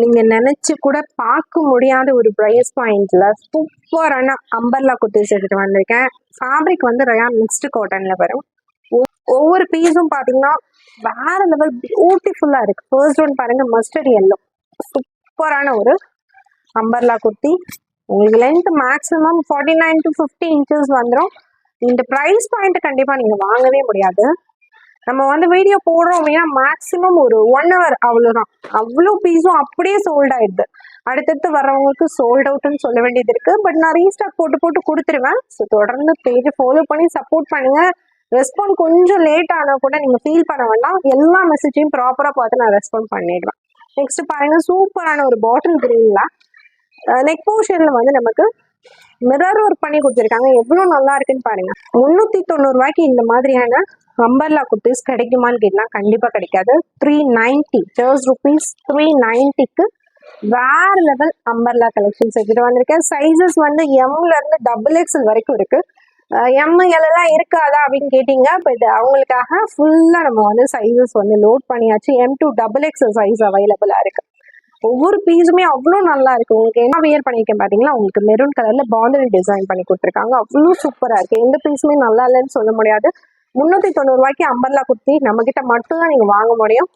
நீங்க நினைச்சு கூட பார்க்க முடியாத ஒரு பிரைஸ் பாயிண்ட்ல சூப்பரான அம்பர்லா குர்த்திஸ் எடுத்துட்டு வந்திருக்கேன். ஃபேப்ரிக் வந்து ரயான் மிக்ஸ்டு காட்டன்ல வரும். ஒவ்வொரு பீஸும் பாத்தீங்கன்னா வேற லெவல் பியூட்டிஃபுல்லா இருக்கு. ஃபர்ஸ்ட் ஒன் பாருங்க, மஸ்டர்ட் எல்லோ, சூப்பரான ஒரு அம்பர்லா குர்த்தி. உங்களுக்கு லென்த் மேக்ஸிமம் 49 to 50 இன்ச்சஸ் வந்துடும். இந்த ப்ரைஸ் பாயிண்ட் கண்டிப்பா நீங்க வாங்கவே முடியாது. நம்ம வந்து வீடியோ போடுறோம் அப்படின்னா மேக்ஸிமம் ஒரு 1 hour அவ்வளோதான். அவ்வளோ பீஸும் அப்படியே சோல்ட் ஆயிடுது. அடுத்தடுத்து வர்றவங்களுக்கு சோல்ட் அவுட்னு சொல்ல வேண்டியது இருக்கு. பட் நான் ரீஸ்டாக் போட்டு கொடுத்துருவேன். ஸோ தொடர்ந்து பேஜ் ஃபாலோ பண்ணி சப்போர்ட் பண்ணுங்க. ரெஸ்பாண்ட் கொஞ்சம் லேட் ஆனால் கூட நீங்க ஃபீல் பண்ண வேண்டாம். எல்லா மெசேஜையும் ப்ராப்பரா பார்த்து நான் ரெஸ்பாண்ட் பண்ணிடுவேன். நெக்ஸ்ட் பாருங்க, சூப்பரான ஒரு பாட்டில் கிரீன்ல நெக் போர்ஷன்ல வந்து நமக்கு மிரர் ஒர்க் பண்ணி கொடுத்துருக்காங்க. எவ்வளவு நல்லா இருக்குன்னு பாருங்க. 390 ரூபாய்க்கு இந்த மாதிரியான அம்பர்லா குர்த்திஸ் கிடைக்குமான்னு கேட்டலாம், கண்டிப்பா கிடைக்காது. 390 rupees 390க்கு வேற லெவல் அம்பர்லா கலெக்ஷன்ஸ் எடுத்துட்டு வந்திருக்கேன். சைசஸ் வந்து எம்ல இருந்து XXL வரைக்கும் இருக்கு. எம்எல் எல்லாம் இருக்காதா அப்படின்னு கேட்டீங்க. பட் அவங்களுக்காக ஃபுல்லா நம்ம வந்து சைசஸ் வந்து லோட் பண்ணியாச்சு. M to XXL சைஸ் அவைலபிளா இருக்கு. ஒவ்வொரு பீஸுமே அவ்வளோ நல்லா இருக்கு. உங்களுக்கு என்ன வியர் பண்ணிருக்கேன் பாத்தீங்களா, உங்களுக்கு மெரூன் கலர்ல பாண்டல் டிசைன் பண்ணி கொடுத்துருக்காங்க. அவ்வளோ சூப்பரா இருக்கு. எந்த பீஸுமே நல்லா இல்லைன்னு சொல்ல முடியாது. 390 ரூபாய்க்கு அம்பர்லா குர்த்தி நம்ம கிட்ட மட்டும் தான் நீங்க வாங்க முடியும்.